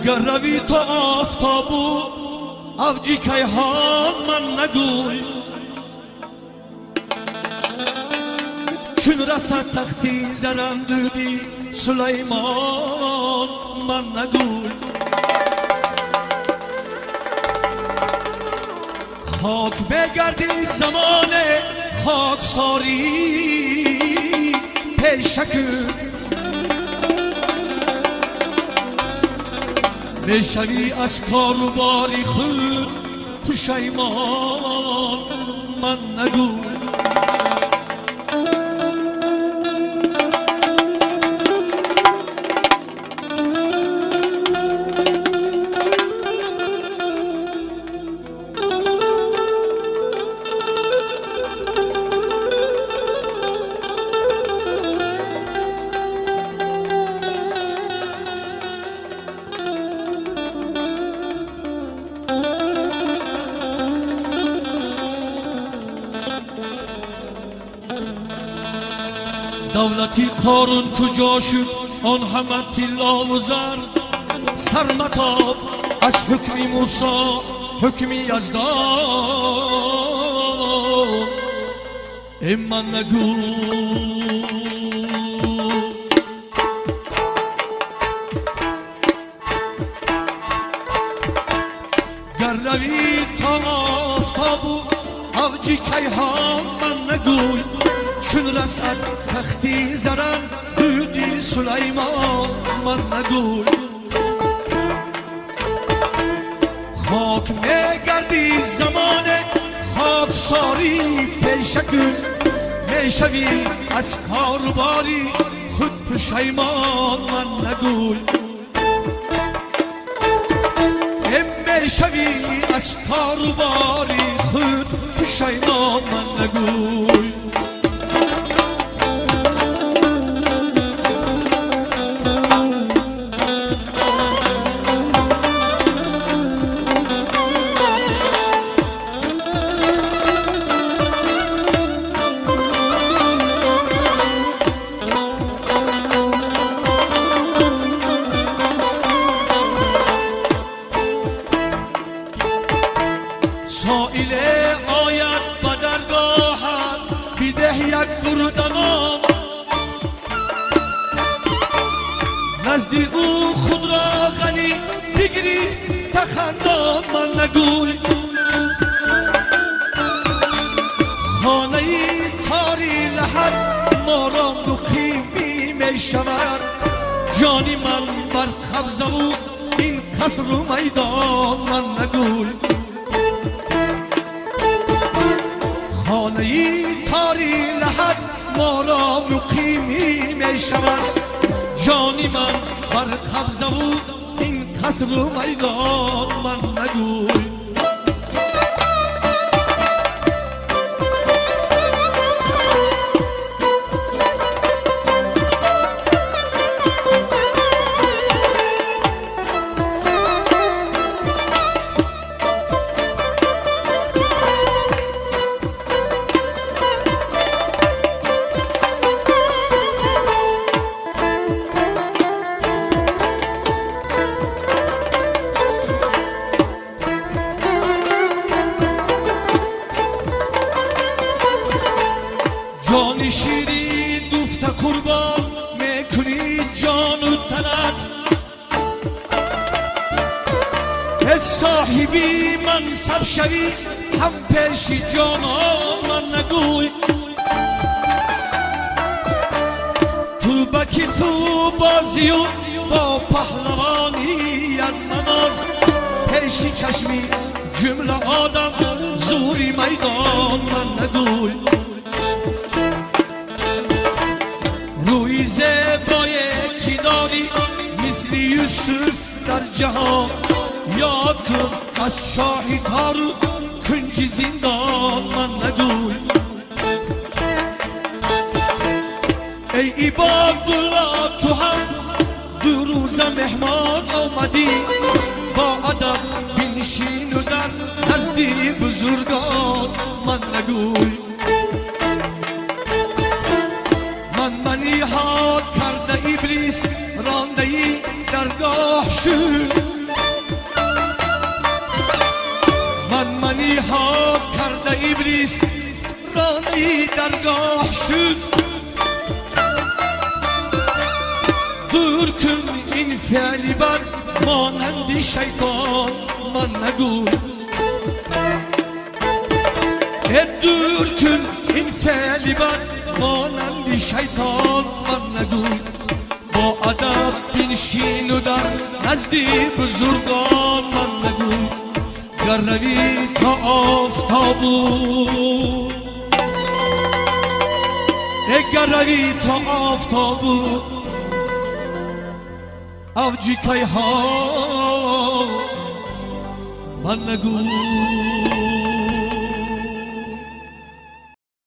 گر روی تو آفتابو افجی کیهان من نگوی چون رسد تختی زنم دودی سلیمان من نگوی خاک بگردی زمان خاکساری پیشکو بشوی از کار و باری خود پشیمان من نگوی دولتی قارون کجا شد آن همه طلا و زر سرمتاب از حکم موسی حکم یزدان من نگو گر روی تا آفتابو افجی کیهان من نگوی چون رسد تختی زرم دودی سلیمان من نگوی خاک میگردی زمان خاکساری پیشکو میشوی از کاروباری خود پشیمان من نگوی میشوی از کاروباری خود پشیمان من نگوی سائل آید به درگاهت بیده یک بردمان نزدی او خود را غنی بگیری تخندان من نگوی خانه تاری لحد ما را مقیمی می شود جانی من بر قبضه و این قصر و میدان من نگوی خانه تاری لحد ما را مقیمی می شود جانی من بر قبضه و این قصر و میدان من نگوی جان شیری دوفت قربان میکنی جان و تنت ای صاحبی منصب شوی هم پیشی جانان من نگوی تو بکیف و بازی و با پهلوانی نماز پیشی چشمی جمله آدم زوری میدان من نگوی روی زیبای کی داری مثل یوسف در جهان یاد کن از شاهی کارو کنج زندان من نگوی ای عبادالله تو هم دو روز مهمان آمدی با ادب بنشین و در نزدی بزرگان من نگوی منی ها کرده ابلیس رانده ای درگاه شد نیست رانی درگاه شد دور کن این فعلی بر مانند شیطان من نگو دور کن این فعلی بر مانند شیطان من نگو با ادب بنشین و در نزد بزرگان من نگو گر روی تا آفتابو اگر روی تا آفتابو آوجی کای ها من نگو